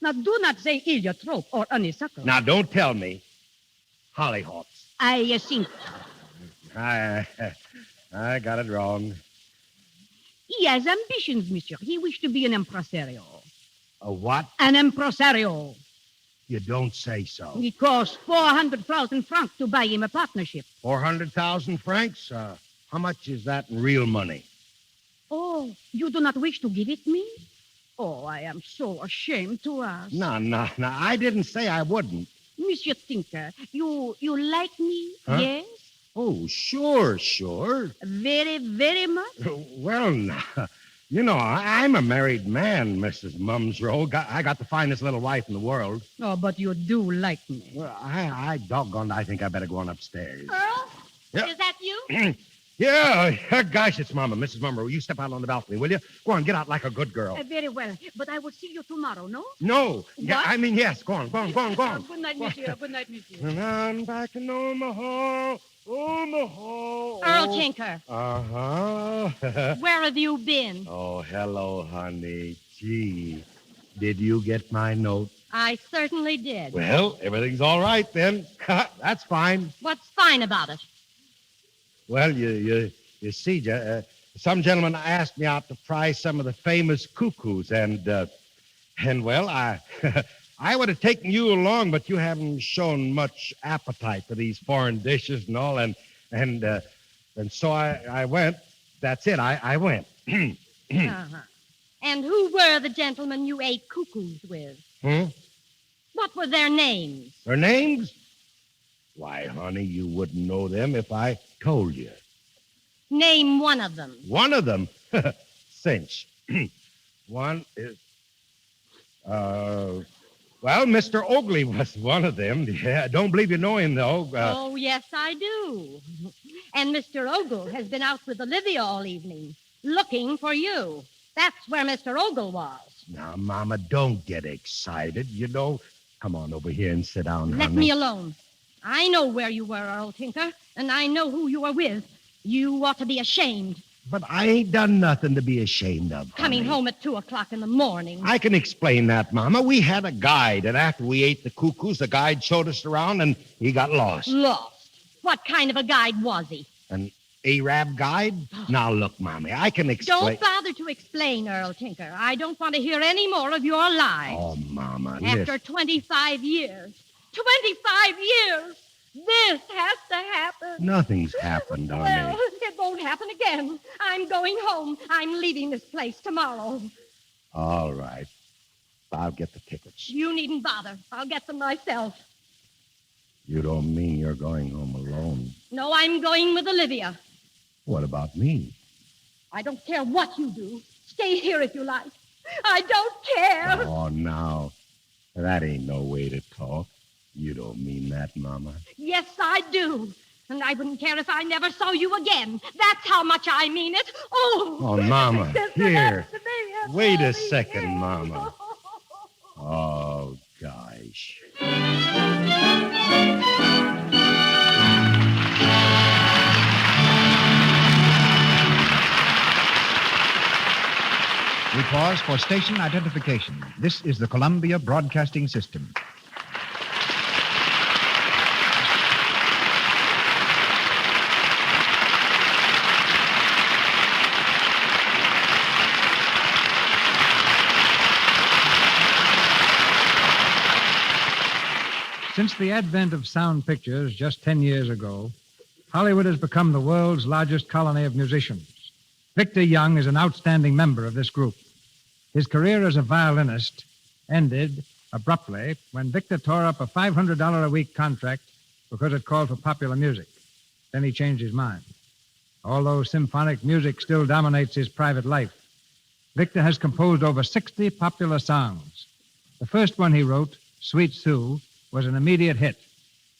Now, do not say heliotrope or honeysuckle. Now, don't tell me. Hollyhocks. I think. I got it wrong. He has ambitions, monsieur. He wished to be an impresario. A what? An impresario. You don't say so. It costs 400,000 francs to buy him a partnership. 400,000 francs? How much is that in real money? Oh, you do not wish to give it me? Oh, I am so ashamed to ask. No. I didn't say I wouldn't. Monsieur Tinker, you like me? Huh? Yes? Oh, sure. Very, very much? Well, now, you know, I'm a married man, Mrs. Mumsrow. I got the finest little wife in the world. Oh, but you do like me. Well, I doggone, I think I better go on upstairs. Earl? Yeah. Is that you? Yeah, gosh, it's Mama. Mrs. Monroe, you step out on the balcony, will you? Go on, get out like a good girl. Very well. But I will see you tomorrow, no? No. Yeah, I mean, yes. Go on. Good night, monsieur. Good night, monsieur. And I'm back in Omaha. Earl Tinker. Uh-huh. Where have you been? Oh, hello, honey. Gee, did you get my note? I certainly did. Well, everything's all right then. That's fine. What's fine about it? Well, you see, some gentleman asked me out to prize some of the famous cuckoos, and well, I I would have taken you along, but you haven't shown much appetite for these foreign dishes and all, and so I went. That's it. I went. Uh-huh. And who were the gentlemen you ate cuckoos with? What were their names? Their names? Why, honey, you wouldn't know them if I told you. Name one of them. One of them? Cinch. One is... well, Mr. Oakley was one of them. Yeah, I don't believe you know him, though. Oh, yes, I do. And Mr. Ogle has been out with Olivia all evening, looking for you. That's where Mr. Ogle was. Now, Mama, don't get excited. You know, come on over here and sit down, honey. Let me alone. I know where you were, Earl Tinker, and I know who you were with. You ought to be ashamed. But I ain't done nothing to be ashamed of, Coming honey. home at 2 o'clock in the morning. I can explain that, Mama. We had a guide, and after we ate the cuckoos, the guide showed us around, and he got lost. Lost? What kind of a guide was he? An Arab guide? Now, look, Mommy, I can explain... Don't bother to explain, Earl Tinker. I don't want to hear any more of your lies. Oh, Mama, After listen. 25 years. 25 years! This has to happen. Nothing's happened, honey. Well, it won't happen again. I'm going home. I'm leaving this place tomorrow. All right. I'll get the tickets. You needn't bother. I'll get them myself. You don't mean you're going home alone? No, I'm going with Olivia. What about me? I don't care what you do. Stay here if you like. I don't care. Oh, now. That ain't no way to talk. You don't mean that, Mama. Yes, I do. And I wouldn't care if I never saw you again. That's how much I mean it. Oh, Oh, Mama, here. To me. Wait a second, Mama. Oh, gosh. We pause for station identification. This is the Columbia Broadcasting System. Since the advent of sound pictures just 10 years ago, Hollywood has become the world's largest colony of musicians. Victor Young is an outstanding member of this group. His career as a violinist ended abruptly when Victor tore up a $500 a week contract because it called for popular music. Then he changed his mind. Although symphonic music still dominates his private life, Victor has composed over 60 popular songs. The first one he wrote, Sweet Sue, was an immediate hit.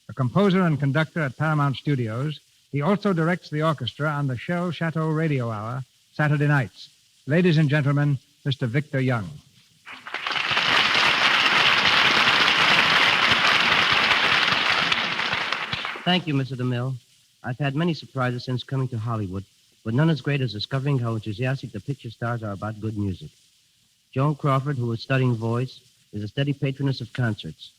A composer and conductor at Paramount Studios, he also directs the orchestra on the Shell Chateau Radio Hour Saturday nights. Ladies and gentlemen, Mr. Victor Young. Thank you, Mr. DeMille. I've had many surprises since coming to Hollywood, but none as great as discovering how enthusiastic the picture stars are about good music. Joan Crawford, who is studying voice, is a steady patroness of concerts.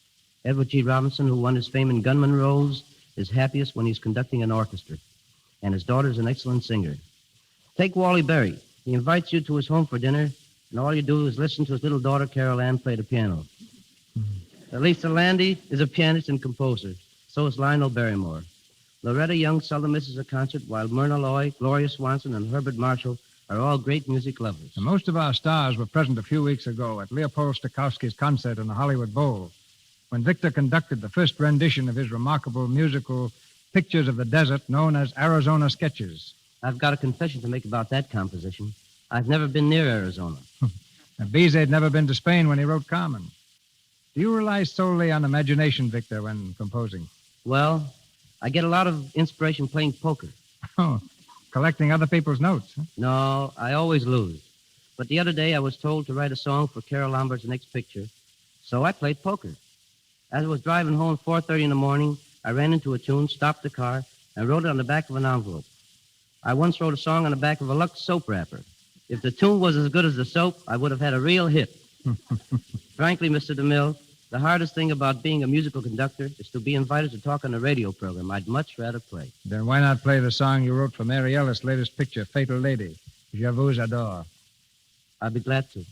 Edward G. Robinson, who won his fame in gunman roles, is happiest when he's conducting an orchestra. And his daughter is an excellent singer. Take Wally Beery. He invites you to his home for dinner, and all you do is listen to his little daughter, Carol Ann, play the piano. Lisa Landy is a pianist and composer. So is Lionel Barrymore. Loretta Young seldom misses a concert, while Myrna Loy, Gloria Swanson, and Herbert Marshall are all great music lovers. And most of our stars were present a few weeks ago at Leopold Stokowski's concert in the Hollywood Bowl, when Victor conducted the first rendition of his remarkable musical Pictures of the Desert known as Arizona Sketches. I've got a confession to make about that composition. I've never been near Arizona. And Bizet had never been to Spain when he wrote Carmen. Do you rely solely on imagination, Victor, when composing? Well, I get a lot of inspiration playing poker. Oh, collecting other people's notes. Huh? No, I always lose. But the other day I was told to write a song for Carol Lombart's next picture, so I played poker. As I was driving home at 4:30 in the morning, I ran into a tune, stopped the car, and wrote it on the back of an envelope. I once wrote a song on the back of a Lux soap wrapper. If the tune was as good as the soap, I would have had a real hit. Frankly, Mr. DeMille, the hardest thing about being a musical conductor is to be invited to talk on a radio program. I'd much rather play. Then why not play the song you wrote for Mary Ellis' latest picture, Fatal Lady? Je vous adore. I'd be glad to.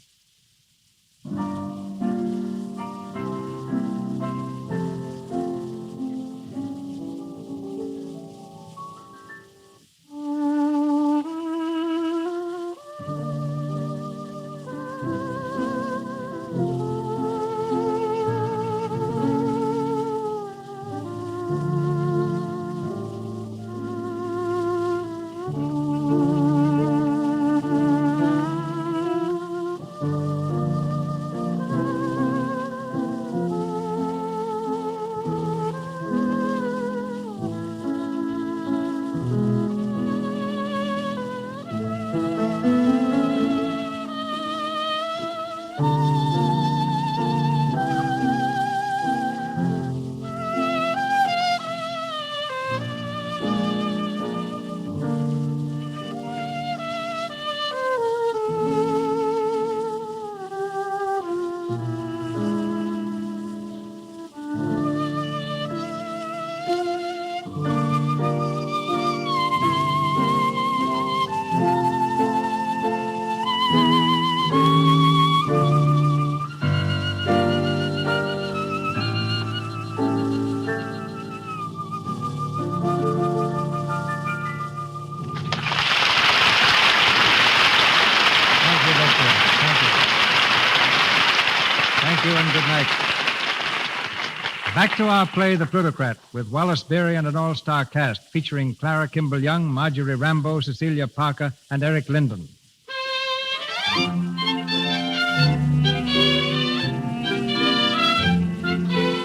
And good night. Back to our play, The Plutocrat, with Wallace Beery and an all-star cast featuring Clara Kimball Young, Marjorie Rambeau, Cecilia Parker, and Eric Linden.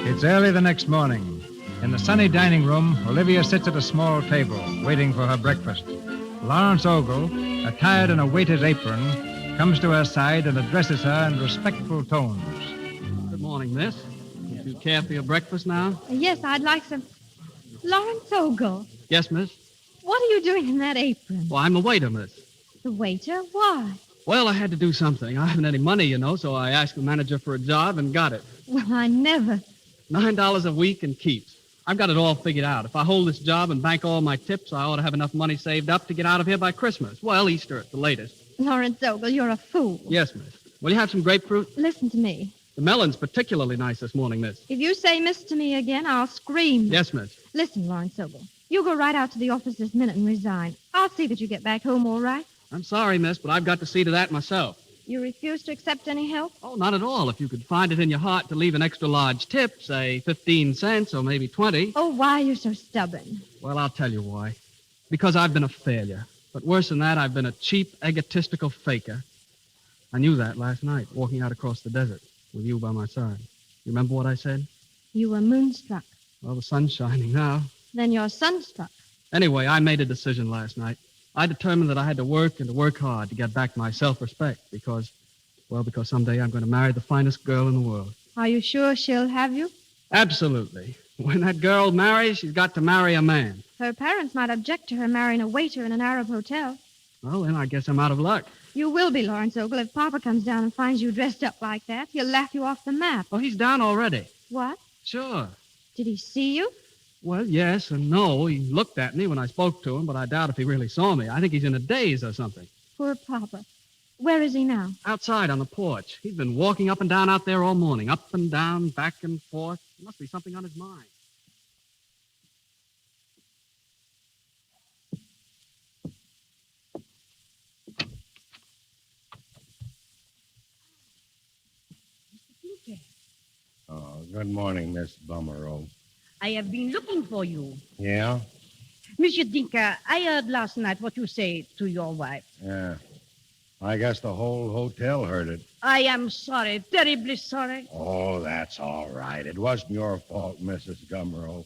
It's early the next morning. In the sunny dining room, Olivia sits at a small table, waiting for her breakfast. Lawrence Ogle, attired in a waiter's apron, comes to her side and addresses her in respectful tones. Good morning, miss. Would you care for your breakfast now? Yes, I'd like some. Lawrence Ogle, Yes, miss. what are you doing in that apron? Well, I'm the waiter, miss. The waiter? Why? Well, I had to do something. I haven't any money, you know, so I asked the manager for a job and got it. Well, I never. $9 a week and keeps. I've got it all figured out. If I hold this job and bank all my tips, I ought to have enough money saved up to get out of here by Christmas. Well, Easter at the latest. Lawrence Ogle, you're a fool. Yes, miss. Will you have some grapefruit? Listen to me. The melon's particularly nice this morning, miss. If you say miss to me again, I'll scream. Yes, miss. Listen, Lawrence Ogle, you go right out to the office this minute and resign. I'll see that you get back home all right. I'm sorry, miss, but I've got to see to that myself. You refuse to accept any help? Oh, not at all. If you could find it in your heart to leave an extra large tip, say 15 cents or maybe 20. Oh, why are you so stubborn? Well, I'll tell you why. Because I've been a failure. But worse than that, I've been a cheap, egotistical faker. I knew that last night, walking out across the desert with you by my side. You remember what I said? You were moonstruck. Well, the sun's shining now. Then you're sunstruck. Anyway, I made a decision last night. I determined that I had to work and to work hard to get back my self-respect because someday I'm going to marry the finest girl in the world. Are you sure she'll have you? Absolutely. When that girl marries, she's got to marry a man. Her parents might object to her marrying a waiter in an Arab hotel. Well, then I guess I'm out of luck. You will be, Lawrence Ogle. If Papa comes down and finds you dressed up like that, he'll laugh you off the map. Oh, he's down already. What? Sure. Did he see you? Well, yes and no. He looked at me when I spoke to him, but I doubt if he really saw me. I think he's in a daze or something. Poor Papa. Where is he now? Outside on the porch. He's been walking up and down out there all morning, up and down, back and forth. There must be something on his mind. Oh, good morning, Miss Bummerow. I have been looking for you. Yeah? Monsieur Tinker, I heard last night what you say to your wife. Yeah. I guess the whole hotel heard it. I am sorry, terribly sorry. Oh, that's all right. It wasn't your fault, Mrs. Gummerow.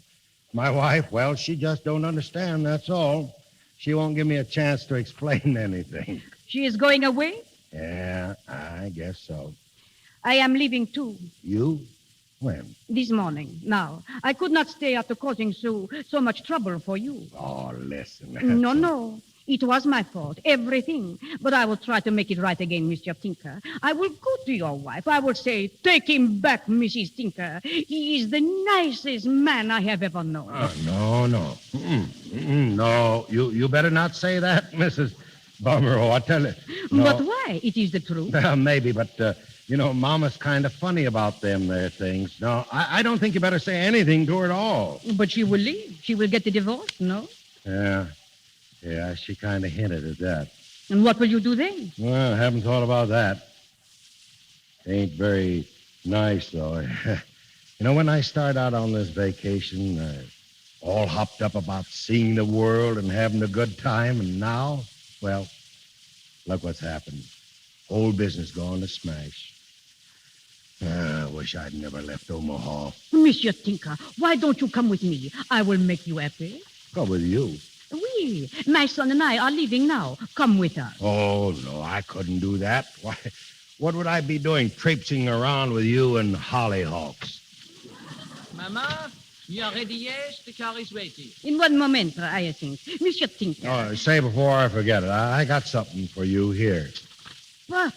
My wife, well, she just don't understand, that's all. she won't give me a chance to explain anything. She is going away? Yeah, I guess so. I am leaving too. You? When? This morning. Now, I could not stay after causing so much trouble for you. Oh, listen. No. It was my fault, everything. But I will try to make it right again, Mr. Tinker. I will go to your wife. I will say, take him back, Mrs. Tinker. He is the nicest man I have ever known. No. No, you better not say that, Mrs. Bummerow. I tell you. No. But why? It is the truth. Maybe, but, Mama's kind of funny about them there things. No, I don't think you better say anything to her at all. But she will leave. She will get the divorce, no? Yeah, she kind of hinted at that. And what will you do then? Well, I haven't thought about that. Ain't very nice, though. When I start out on this vacation, all hopped up about seeing the world and having a good time, and now, well, look what's happened. Whole business gone to smash. I wish I'd never left Omaha. Monsieur Tinker, why don't you come with me? I will make you happy. Go with you. Oui, my son and I are leaving now. Come with us. Oh, no, I couldn't do that. Why, what would I be doing traipsing around with you and hollyhawks? Mama, you are ready, yes? The car is waiting. In one moment, I think. Monsieur Tinker. Oh, say before I forget it, I got something for you here. What?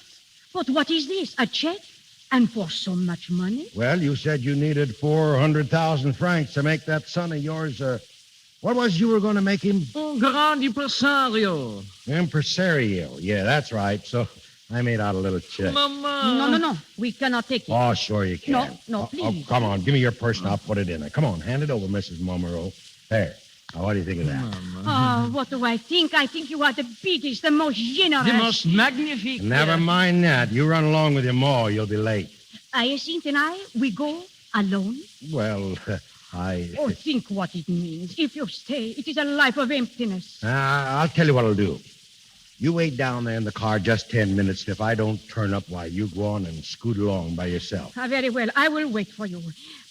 But what is this? A check? And for so much money? Well, you said you needed 400,000 francs to make that son of yours, what was you were going to make him? Grand impresario. Impresario. Yeah, that's right. So I made out a little check. Mama. No. We cannot take it. Oh, sure you can. No, please. Oh, come on. Give me your purse and I'll put it in there. Come on. Hand it over, Mrs. Mummerow. There. Now, what do you think of that? Oh, what do I think? I think you are the biggest, the most generous. The most magnifique. Never mind that. You run along with your ma. You'll be late. Hyacinth and I, we go alone? Well, Oh, think what it means. If you stay, it is a life of emptiness. I'll tell you what I'll do. You wait down there in the car just 10 minutes, and if I don't turn up, why, you go on and scoot along by yourself. Very well. I will wait for you.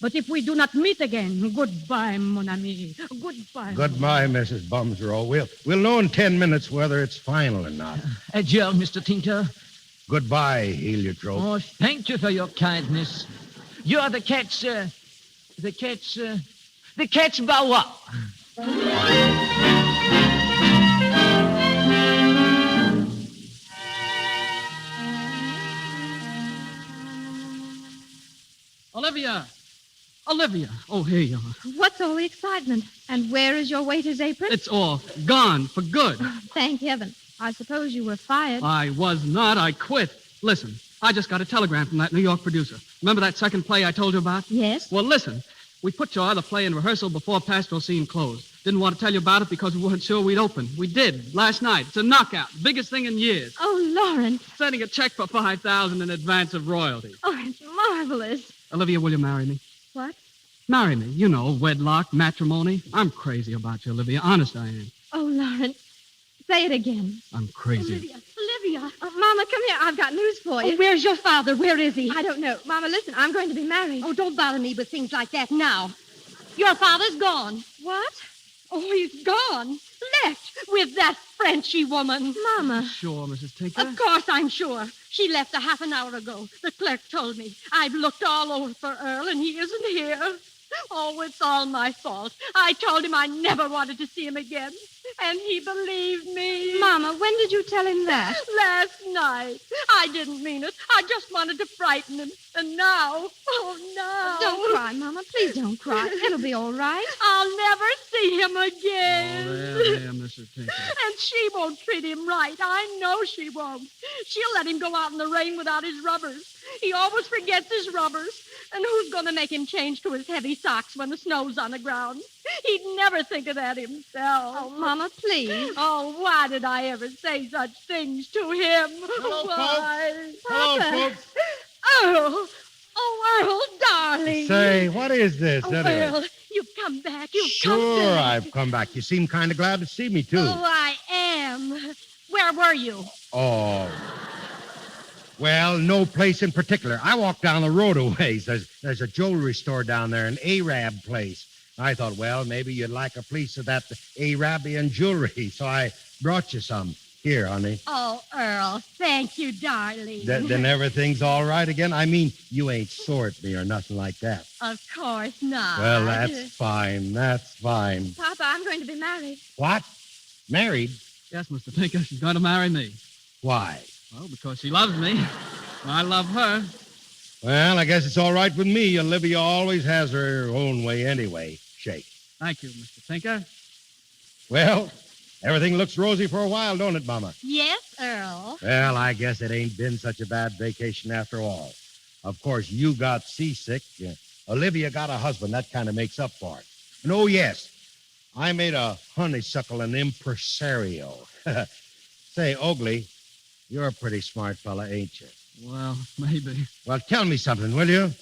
But if we do not meet again, goodbye, mon ami. Goodbye. Goodbye, Mrs. Bumsrow. We'll know in 10 minutes whether it's final or not. Adieu, Mr. Tinker. Goodbye, heliotrope. Oh, thank you for your kindness. You are the cat's bow wow. Olivia. Oh, here you are. What's all the excitement? And where is your waiter's apron? It's off. Gone for good. Thank heaven. I suppose you were fired. I was not. I quit. Listen, I just got a telegram from that New York producer. Remember that second play I told you about? Yes. Well, listen. We put your other play in rehearsal before Pastoral Scene closed. Didn't want to tell you about it because we weren't sure we'd open. We did, last night. It's a knockout. Biggest thing in years. Oh, Lawrence. Sending a check for $5,000 in advance of royalties. Oh, it's marvelous. Olivia, will you marry me? What? Marry me. You know, wedlock, matrimony. I'm crazy about you, Olivia. Honest I am. Oh, Lawrence. Say it again. I'm crazy. Olivia. Mama, come here. I've got news for you. Oh, where's your father? Where is he? I don't know. Mama, listen. I'm going to be married. Oh, don't bother me with things like that now. Your father's gone. What? Oh, he's gone. Left with that Frenchy woman. Mama. Sure, Mrs. Tinker? Of course I'm sure. She left a half an hour ago. The clerk told me. I've looked all over for Earl, and he isn't here. Oh, it's all my fault. I told him I never wanted to see him again, and he believed me. Mama, when did you tell him that? Last night. I didn't mean it. I just wanted to frighten him. And now, oh, no. Don't cry, Mama. Please don't cry. It'll be all right. I'll never see him again. Oh, there, Mrs. Tinker. And she won't treat him right. I know she won't. She'll let him go out in the rain without his rubbers. He always forgets his rubbers. And who's going to make him change to his heavy socks when the snow's on the ground? He'd never think of that himself. Oh, Mama, please. Oh, why did I ever say such things to him? Hello, why? folks. Hello, folks. Earl. Oh, Earl, darling. Say, what is this, Oh, anyway? Earl, you've come back. You've come Sure, back. I've come back. You seem kind of glad to see me, too. Oh, I am. Where were you? Oh. Well, no place in particular. I walked down the road a ways. There's a jewelry store down there, an Arab place. I thought, well, maybe you'd like a piece of that Arabian jewelry, so I brought you some. Here, honey. Oh, Earl, thank you, darling. Then everything's all right again? I mean, you ain't sore at me or nothing like that. Of course not. Well, that's fine. That's fine. Papa, I'm going to be married. What? Married? Yes, Mr. Tinker, she's going to marry me. Why? Well, because she loves me. I love her. Well, I guess it's all right with me. Olivia always has her own way anyway. Shake. Thank you, Mr. Tinker. Well, everything looks rosy for a while, don't it, Mama? Yes, Earl. Well, I guess it ain't been such a bad vacation after all. Of course, you got seasick. Olivia got a husband. That kind of makes up for it. And oh, yes, I made a honeysuckle an impresario. Say, Oakley, you're a pretty smart fella, ain't you? Well, maybe. Well, tell me something, will you?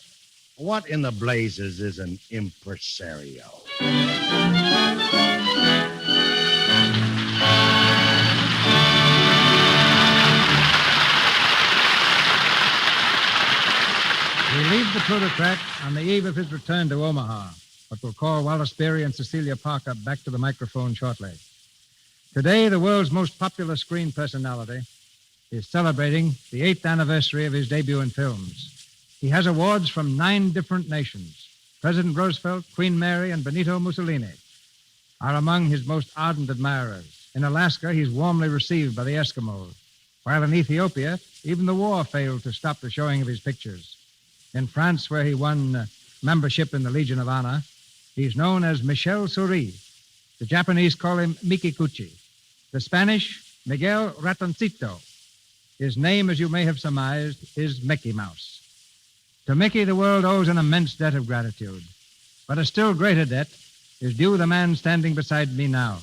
What in the blazes is an impresario? We leave the Plutocrat on the eve of his return to Omaha, but we'll call Wallace Beery and Cecilia Parker back to the microphone shortly. Today, the world's most popular screen personality is celebrating the 8th anniversary of his debut in films. He has awards from 9 different nations. President Roosevelt, Queen Mary, and Benito Mussolini are among his most ardent admirers. In Alaska, he's warmly received by the Eskimos, while in Ethiopia, even the war failed to stop the showing of his pictures. In France, where he won membership in the Legion of Honor, he's known as Michel Souris. The Japanese call him Mikikuchi. The Spanish, Miguel Ratoncito. His name, as you may have surmised, is Mickey Mouse. To Mickey, the world owes an immense debt of gratitude. But a still greater debt is due the man standing beside me now.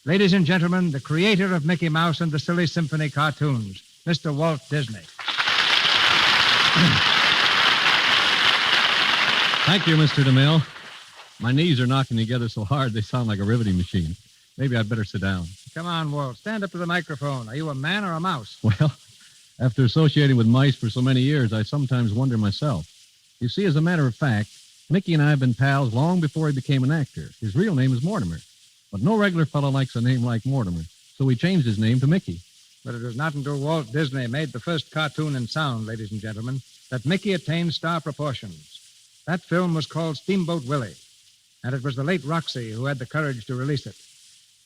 Ladies and gentlemen, the creator of Mickey Mouse and the Silly Symphony cartoons, Mr. Walt Disney. Thank you, Mr. DeMille. My knees are knocking together so hard they sound like a riveting machine. Maybe I'd better sit down. Come on, Walt. Stand up to the microphone. Are you a man or a mouse? Well, after associating with mice for so many years, I sometimes wonder myself. You see, as a matter of fact, Mickey and I have been pals long before he became an actor. His real name is Mortimer. But no regular fellow likes a name like Mortimer, so he changed his name to Mickey. But it was not until Walt Disney made the first cartoon in sound, ladies and gentlemen, that Mickey attained star proportions. That film was called Steamboat Willie, and it was the late Roxy who had the courage to release it.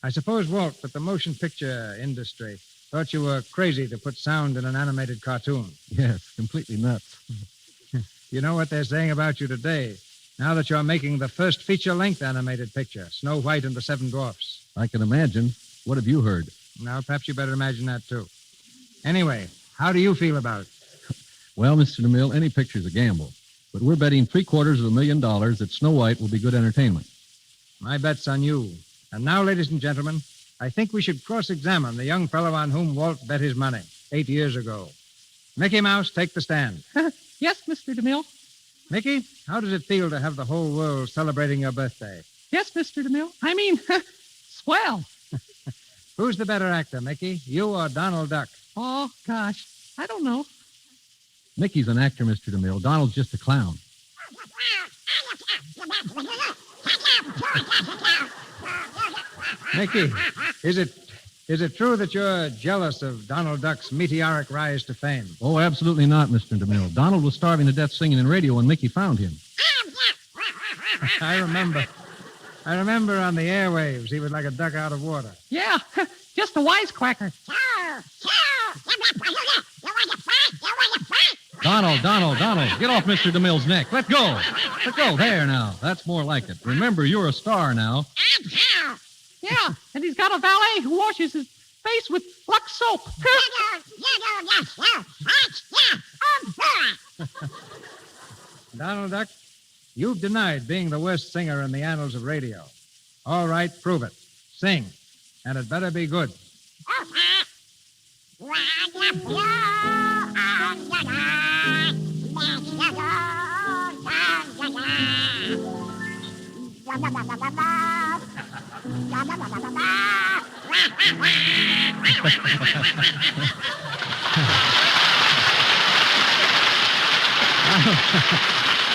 I suppose, Walt, that the motion picture industry thought you were crazy to put sound in an animated cartoon. Yes, completely nuts. You know what they're saying about you today, now that you're making the first feature-length animated picture, Snow White and the Seven Dwarfs. I can imagine. What have you heard? Now, perhaps you better imagine that, too. Anyway, how do you feel about it? Well, Mr. DeMille, any picture's a gamble. But we're betting $750,000 that Snow White will be good entertainment. My bet's on you. And now, ladies and gentlemen, I think we should cross-examine the young fellow on whom Walt bet his money 8 years ago. Mickey Mouse, take the stand. Yes, Mr. DeMille. Mickey, how does it feel to have the whole world celebrating your birthday? Yes, Mr. DeMille. I mean, swell. Who's the better actor, Mickey, you or Donald Duck? Oh, gosh, I don't know. Mickey's an actor, Mr. DeMille. Donald's just a clown. Mickey, is it true that you're jealous of Donald Duck's meteoric rise to fame? Oh, absolutely not, Mr. DeMille. Donald was starving to death singing in radio when Mickey found him. I remember on the airwaves, he was like a duck out of water. Yeah, just a wisecracker. Donald, get off Mr. DeMille's neck. Let go. There now. That's more like it. Remember, you're a star now. Yeah, and he's got a valet who washes his face with Lux soap. Donald Duck, you've denied being the worst singer in the annals of radio. All right, prove it. Sing. And it better be good.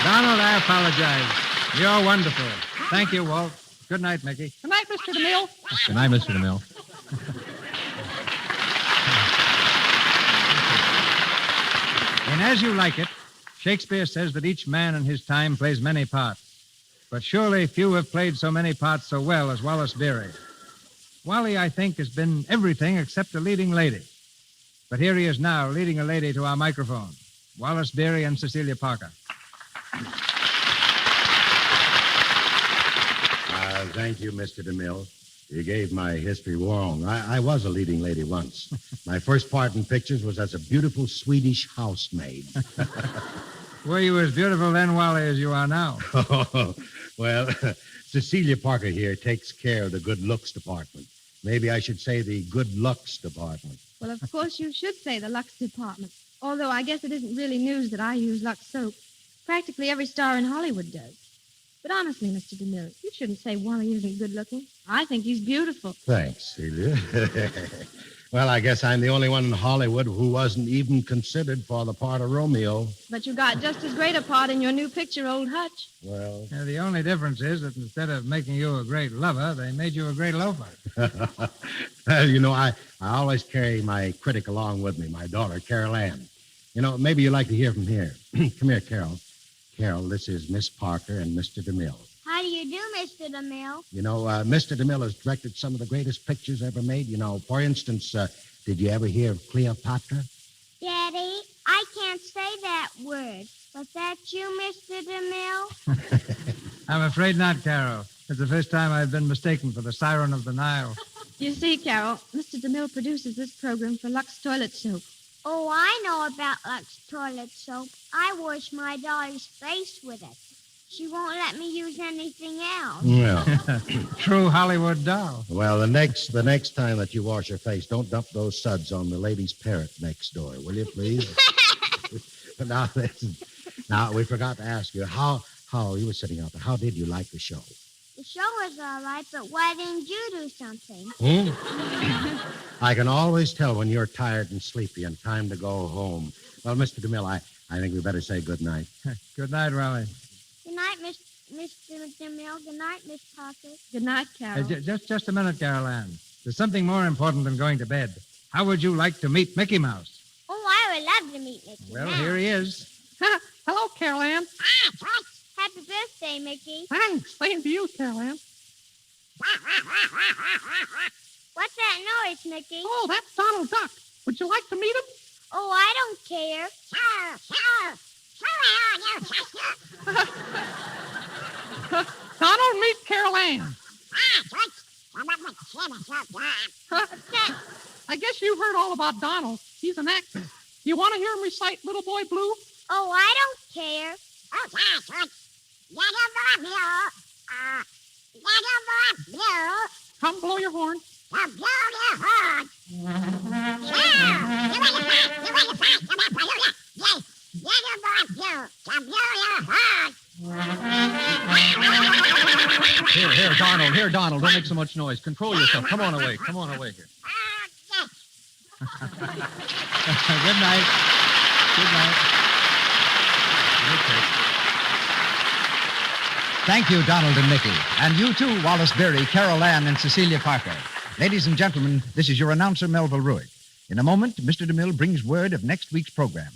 Donald, I apologize. You're wonderful. Thank you, Walt. Good night, Mickey. Good night, Mr. DeMille. Good night, Mr. DeMille. In As You Like It, Shakespeare says that each man in his time plays many parts. But surely few have played so many parts so well as Wallace Beery. Wally, I think, has been everything except a leading lady. But here he is now, leading a lady to our microphone. Wallace Beery and Cecilia Parker. Thank you, Mr. DeMille. You gave my history wrong. I was a leading lady once. My first part in pictures was as a beautiful Swedish housemaid. Were you as beautiful then, Wally, as you are now? Well, Cecilia Parker here takes care of the good looks department. Maybe I should say the good looks department. Well, of course you should say the Lux department. Although I guess it isn't really news that I use Lux soap. Practically every star in Hollywood does. But honestly, Mr. DeMille, you shouldn't say Wally isn't good looking. I think he's beautiful. Thanks, Celia. Well, I guess I'm the only one in Hollywood who wasn't even considered for the part of Romeo. But you got just as great a part in your new picture, Old Hutch. Well... The only difference is that instead of making you a great lover, they made you a great loafer. Well, you know, I always carry my critic along with me, my daughter, Carol Ann. You know, maybe you'd like to hear from here. Come here, Carol. Carol, this is Miss Parker and Mr. DeMille. How do you do, Mr. DeMille? You know, Mr. DeMille has directed some of the greatest pictures ever made. You know, for instance, did you ever hear of Cleopatra? Daddy, I can't say that word. Was that you, Mr. DeMille? I'm afraid not, Carol. It's the first time I've been mistaken for the Siren of the Nile. You see, Carol, Mr. DeMille produces this program for Lux Toilet Soap. Oh, I know about Lux toilet soap. I wash my daughter's face with it. She won't let me use anything else. Well, True Hollywood doll. well, the next time that you wash your face, don't dump those suds on the lady's parrot next door, will you, please? Now, listen. Now, we forgot to ask you, how you were sitting out there, how did you like the show? The show was all right, but why didn't you do something? I can always tell when you're tired and sleepy and time to go home. Well, Mr. DeMille, I think we better say good night. Good night, Raleigh. Good night, Mr. DeMille. Good night, Miss Parker. Good night, Carol. Just a minute, Carol Ann. There's something more important than going to bed. How would you like to meet Mickey Mouse? Oh, I would love to meet Mickey Well, Mouse. here he is. Hello, Carol Ann. Happy birthday, Mickey. Thanks. Same to you, Carol Ann. What's that noise, Mickey? Oh, that's Donald Duck. Would you like to meet him? Oh, I don't care. Donald, meet Carol Ann. I guess you've heard all about Donald. He's an actor. You want to hear him recite Little Boy Blue? Oh, I don't care. Come blow your horn. Here, Donald. Don't make so much noise. Control yourself. Come on away here. Good night. Good night. Okay. Thank you, Donald and Mickey. And you too, Wallace Beery, Carol Ann, and Cecilia Parker. Ladies and gentlemen, this is your announcer, Melville Ruick. In a moment, Mr. DeMille brings word of next week's program.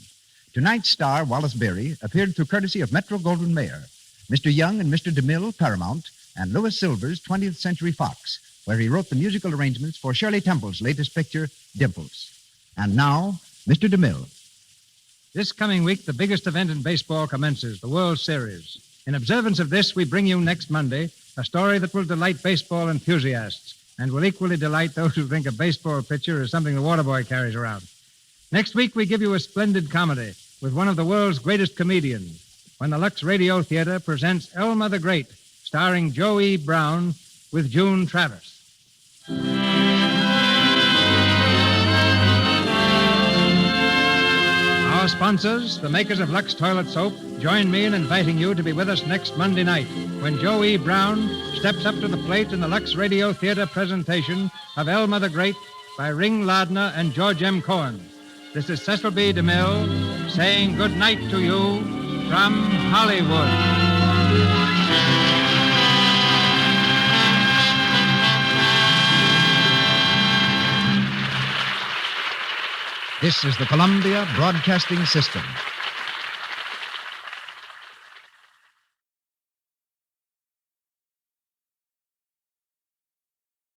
Tonight's star, Wallace Beery, appeared through courtesy of Metro-Goldwyn-Mayer, Mr. Young and Mr. DeMille, Paramount, and Louis Silvers, 20th Century Fox, where he wrote the musical arrangements for Shirley Temple's latest picture, Dimples. And now, Mr. DeMille. This coming week, the biggest event in baseball commences, the World Series. In observance of this, we bring you next Monday a story that will delight baseball enthusiasts and will equally delight those who think a baseball pitcher is something the water boy carries around. Next week, we give you a splendid comedy with one of the world's greatest comedians when the Lux Radio Theater presents Elma the Great, starring Joe E. Brown with June Travis. Our sponsors, the makers of Lux Toilet Soap, join me in inviting you to be with us next Monday night when Joe E. Brown steps up to the plate in the Lux Radio Theater presentation of Elma the Great by Ring Lardner and George M. Cohen. This is Cecil B. DeMille saying good night to you from Hollywood. This is the Columbia Broadcasting System.